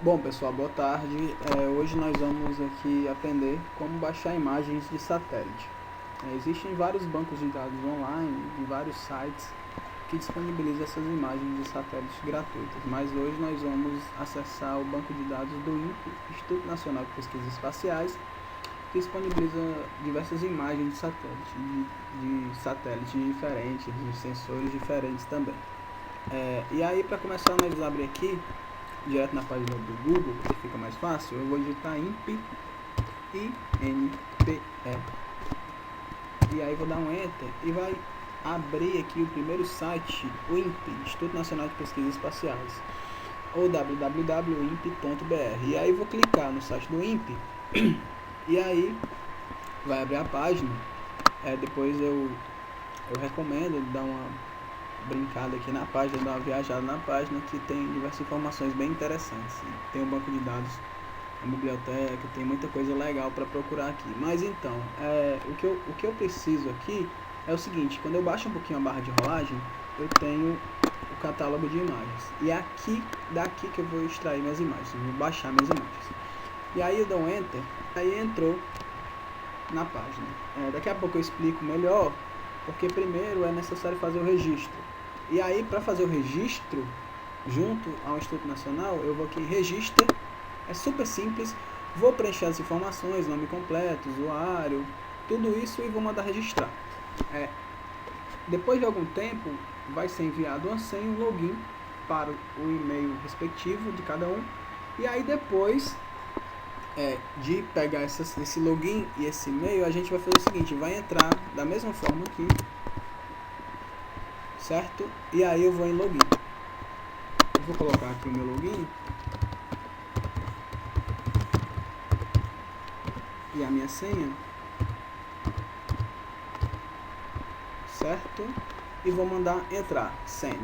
Bom pessoal, boa tarde. Hoje nós vamos aqui aprender como baixar imagens de satélite. Existem vários bancos de dados online e vários sites que disponibilizam essas imagens de satélites gratuitas, mas hoje nós vamos acessar o banco de dados do INPE, Instituto Nacional de Pesquisas Espaciais, que disponibiliza diversas imagens de satélites diferentes, de sensores diferentes também. E aí, para começar, nós vamos abrir aqui direto na página do Google, que fica mais fácil. Eu vou digitar INPE, I-N-P-E, e aí vou dar um Enter e vai abrir aqui o primeiro site, o INPE, Instituto Nacional de Pesquisas Espaciais, ou www.inpe.br. E aí vou clicar no site do INPE e aí vai abrir a página. Depois eu recomendo dar uma brincada aqui na página, dar uma viajada na página, que tem diversas informações bem interessantes. Tem um banco de dados, uma biblioteca, tem muita coisa legal para procurar aqui. Mas então, o que eu preciso aqui é o seguinte: quando eu baixo um pouquinho a barra de rolagem, eu tenho o catálogo de imagens. E é daqui que eu vou extrair minhas imagens, eu vou baixar minhas imagens. E aí eu dou um Enter, aí entrou na página. Daqui a pouco eu explico melhor, porque primeiro é necessário fazer o registro. E aí, para fazer o registro junto ao Instituto Nacional, eu vou aqui em Registra, é super simples, vou preencher as informações, nome completo, usuário, tudo isso, e vou mandar registrar. Depois de algum tempo, vai ser enviado uma senha, um login para o e-mail respectivo de cada um, e aí depois de pegar esse login e esse e-mail, a gente vai fazer o seguinte: vai entrar da mesma forma aqui, certo? E aí eu vou em login. Eu vou colocar aqui o meu login e a minha senha, certo? E vou mandar entrar, send.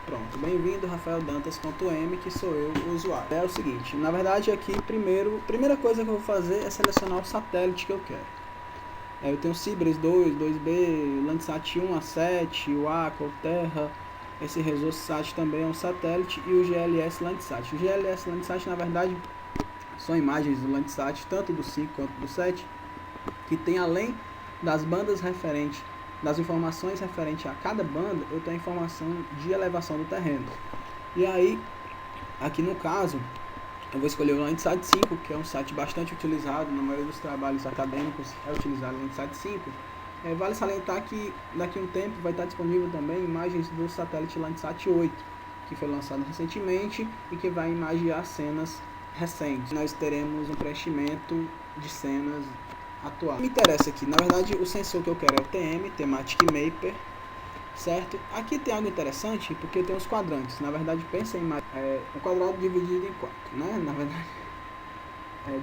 Pronto, bem-vindo rafaeldantas.m, que sou eu, o usuário. É o seguinte, na verdade aqui primeira coisa que eu vou fazer é selecionar o satélite que eu quero. Eu tenho o Cibers 2, 2B, Landsat 1 a 7, o ACA, o Terra, esse Resosat também é um satélite, e o GLS Landsat. O GLS Landsat, na verdade, são imagens do Landsat, tanto do 5 quanto do 7, que tem, além das bandas referentes, das informações referentes a cada banda, eu tenho a informação de elevação do terreno. E aí, aqui no caso, eu vou escolher o Landsat 5, que é um site bastante utilizado, na maioria dos trabalhos acadêmicos é utilizado o Landsat 5. Vale salientar que daqui a um tempo vai estar disponível também imagens do satélite Landsat 8, que foi lançado recentemente e que vai imagiar cenas recentes. Nós teremos um preenchimento de cenas atuais. Me interessa aqui, na verdade, o sensor que eu quero é o TM, Thematic Mapper, certo? Aqui tem algo interessante, porque tem os quadrantes. Na verdade, pensa em um quadrado dividido em 4, né? Na verdade,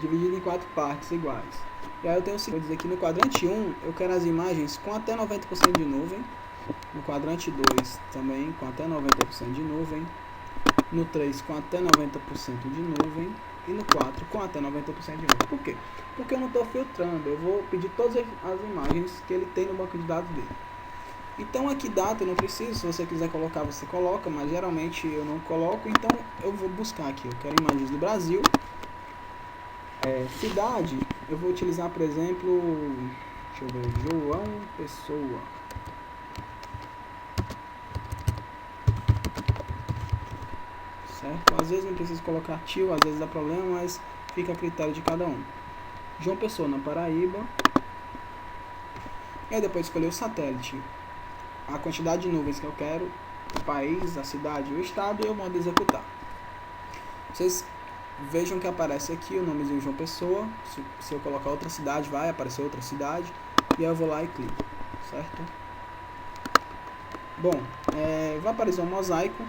dividido em 4 partes iguais. E aí eu tenho o seguinte: vou dizer que no quadrante 1 eu quero as imagens com até 90% de nuvem, no quadrante 2 também com até 90% de nuvem, no 3 com até 90% de nuvem, e no 4 com até 90% de nuvem. Por quê? Porque eu não estou filtrando, eu vou pedir todas as imagens que ele tem no banco de dados dele. Então aqui data eu não preciso, se você quiser colocar você coloca, mas geralmente eu não coloco, então eu vou buscar aqui, eu quero imagens do Brasil. Cidade, eu vou utilizar, por exemplo, deixa eu ver, João Pessoa. Certo? Às vezes não preciso colocar tio, às vezes dá problema, mas fica a critério de cada um. João Pessoa, na Paraíba. E aí depois escolher o satélite, a quantidade de nuvens que eu quero, o país, a cidade, o estado, e eu mando executar. Vocês vejam que aparece aqui o nomezinho João Pessoa. Se eu colocar outra cidade, vai aparecer outra cidade, e aí eu vou lá e clico, certo? Bom, vai aparecer um mosaico.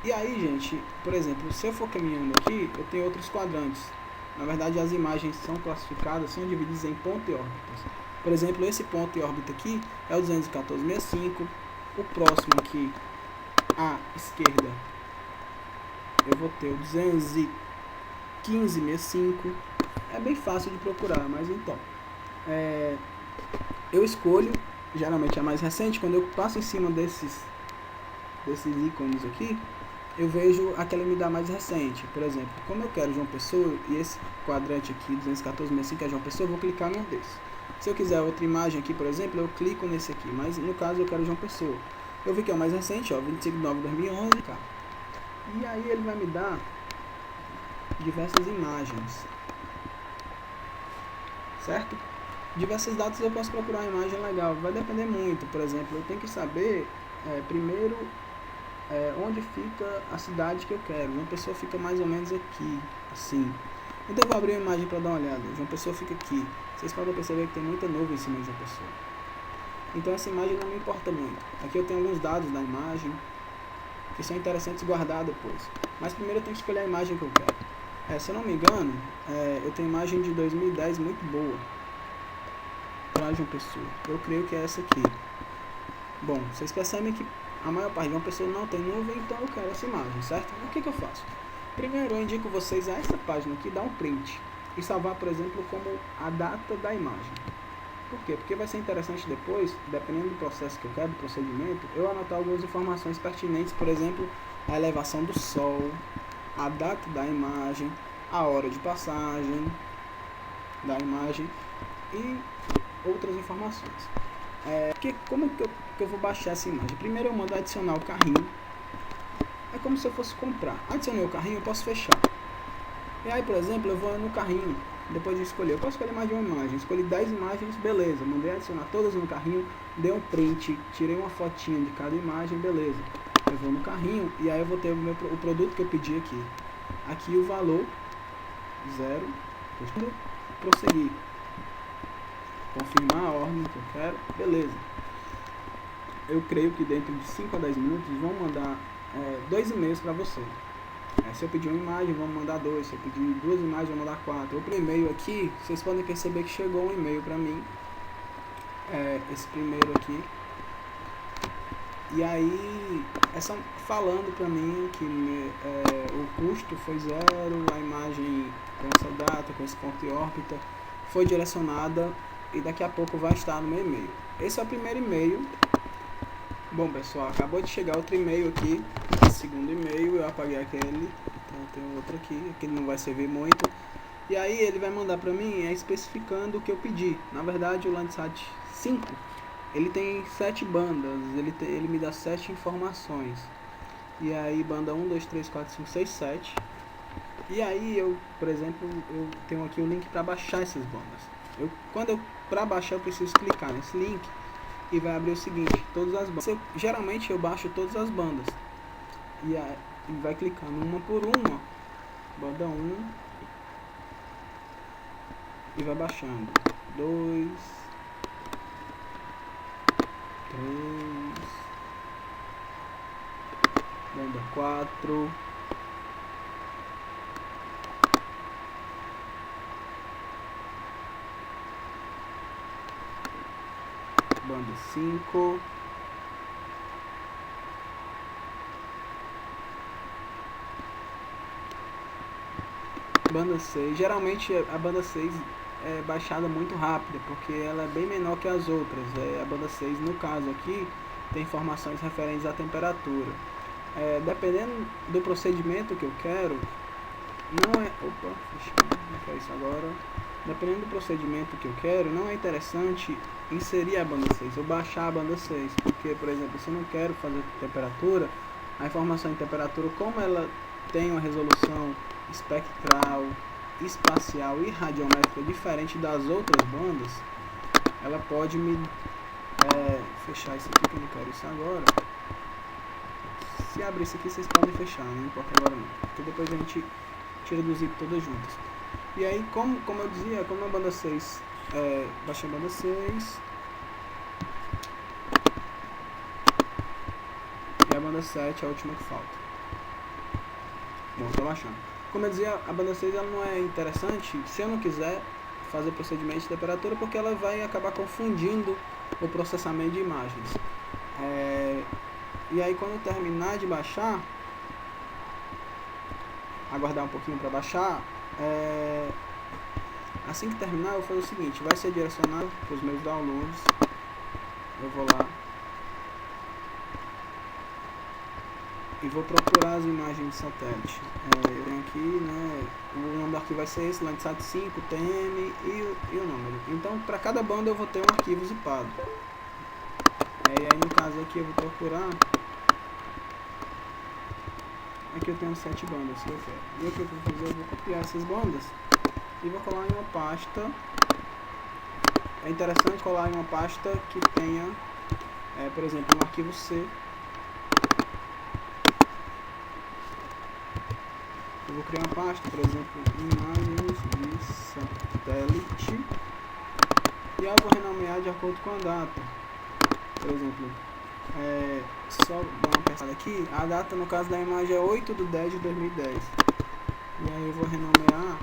E aí, gente, por exemplo, se eu for caminhando aqui, eu tenho outros quadrantes. Na verdade, as imagens são classificadas, são divididas em ponto e órbitas. Por exemplo, esse ponto e órbita aqui é o 214,65. O próximo aqui, à esquerda, eu vou ter o 215,65. É bem fácil de procurar, mas então, eu escolho, geralmente é mais recente. Quando eu passo em cima desses ícones aqui, eu vejo aquela MDA mais recente. Por exemplo, como eu quero João Pessoa, e esse quadrante aqui, 214.65, é João Pessoa, eu vou clicar num desses. Se eu quiser outra imagem aqui, por exemplo, eu clico nesse aqui, mas no caso eu quero João Pessoa. Eu vi que é o mais recente, ó, 25/9/2011, cara. E aí ele vai me dar diversas imagens, certo? Diversas datas eu posso procurar uma imagem legal, vai depender muito. Por exemplo, eu tenho que saber primeiro onde fica a cidade que eu quero. Uma pessoa fica mais ou menos aqui, assim. Então eu vou abrir uma imagem para dar uma olhada. Uma pessoa fica aqui. Vocês podem perceber que tem muita nuvem em cima de uma pessoa. Então essa imagem não me importa muito. Aqui eu tenho alguns dados da imagem que são interessantes guardar depois. Mas primeiro eu tenho que escolher a imagem que eu quero. Se eu não me engano, eu tenho imagem de 2010 muito boa para João Pessoa. Eu creio que é essa aqui. Bom, vocês percebem que a maior parte de uma pessoa não tem nuvem, então eu quero essa imagem, certo? O que eu faço? Primeiro eu indico vocês a essa página aqui, dar um print e salvar, por exemplo, como a data da imagem. Por quê? Porque vai ser interessante depois, dependendo do processo que eu quero, do procedimento, eu anotar algumas informações pertinentes, por exemplo, a elevação do sol, a data da imagem, a hora de passagem da imagem e outras informações. Como que eu vou baixar essa imagem? Primeiro eu mando adicionar o carrinho. É como se eu fosse comprar. Adicionei o carrinho, eu posso fechar. E aí, por exemplo, eu vou no carrinho. Depois de escolher, eu posso escolher mais de uma imagem. Escolhi 10 imagens, beleza. Mandei adicionar todas no carrinho. Dei um print, tirei uma fotinha de cada imagem, beleza. Eu vou no carrinho e aí eu vou ter o produto que eu pedi aqui. Aqui o valor, 0. Prosseguir. Confirmar a ordem que eu quero, beleza. Eu creio que dentro de 5 a 10 minutos vão mandar 2 e-mails para você. Se eu pedir uma imagem, vão mandar 2. Se eu pedir 2 imagens, vão mandar 4. O primeiro e-mail aqui, vocês podem perceber que chegou um e-mail para mim. Esse primeiro aqui. E aí, falando para mim que o custo foi 0, a imagem com essa data, com esse ponto de órbita, foi direcionada e daqui a pouco vai estar no meu e-mail. Esse é o primeiro e-mail. Bom, pessoal, acabou de chegar outro e-mail aqui, segundo e-mail, eu apaguei aquele, então tem outro aqui, aquele não vai servir muito. E aí ele vai mandar para mim especificando o que eu pedi. Na verdade, o Landsat 5, ele tem 7 bandas, ele me dá 7 informações. E aí banda 1, 2, 3, 4, 5, 6, 7. E aí eu, por exemplo, eu tenho aqui o link para baixar essas bandas. Para baixar eu preciso clicar nesse link e vai abrir o seguinte, todas as bandas. Geralmente eu baixo todas as bandas. E aí vai clicando uma por uma, banda 1, e vai baixando 2, 3, banda 4, banda 5, banda 6. Geralmente a banda 6 é baixada muito rápida, porque ela é bem menor que as outras. A banda 6, no caso aqui, tem informações referentes à temperatura. Dependendo do procedimento que eu quero, não é... Opa, fechando, não quero isso agora. Dependendo do procedimento que eu quero, não é interessante inserir a banda 6, ou baixar a banda 6, porque, por exemplo, se eu não quero fazer temperatura, a informação de temperatura, como ela tem uma resolução espectral, espacial e radiométrica diferente das outras bandas, ela pode me fechar isso aqui, que eu não quero isso agora. Se abrir isso aqui, vocês podem fechar, não importa agora não, porque depois a gente tira do zip todas juntas. E aí, como eu dizia, como a banda 6, baixei a banda 6, e a banda 7 é a última que falta. Bom, tô baixando. Como eu dizia, a banda 6 ela não é interessante se eu não quiser fazer procedimento de temperatura, porque ela vai acabar confundindo o processamento de imagens. E aí, quando eu terminar de baixar, aguardar um pouquinho para baixar, assim que terminar, eu vou fazer o seguinte: vai ser direcionado para os meus downloads. Eu vou lá e vou procurar as imagens de satélite. Eu tenho aqui, né, o nome do arquivo vai ser esse, Landsat 5, TM e o número. Então, para cada banda eu vou ter um arquivo zipado. E aí no caso aqui eu vou procurar. Aqui eu tenho 7 bandas que eu quero. E o que eu vou fazer? Eu vou copiar essas bandas e vou colar em uma pasta. É interessante colar em uma pasta que tenha, por exemplo, um arquivo C. Eu vou criar uma pasta, por exemplo, imagens de satélite, e eu vou renomear de acordo com a data. Por exemplo, só dar uma pensada aqui, a data no caso da imagem é 8/10/2010. E aí eu vou renomear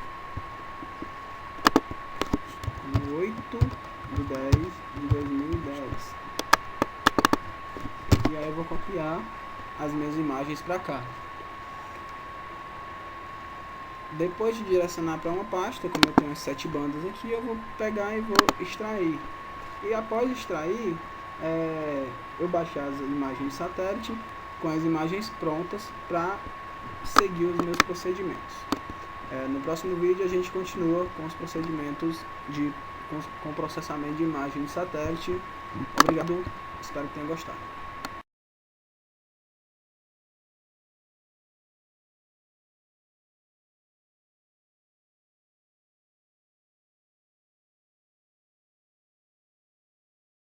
como 8/10/2010. E aí eu vou copiar as minhas imagens para cá. Depois de direcionar para uma pasta, como eu tenho as 7 bandas aqui, eu vou pegar e vou extrair. E após extrair, eu baixar as imagens de satélite com as imagens prontas para seguir os meus procedimentos. No próximo vídeo a gente continua com os procedimentos com processamento de imagem de satélite. Obrigado, espero que tenha gostado.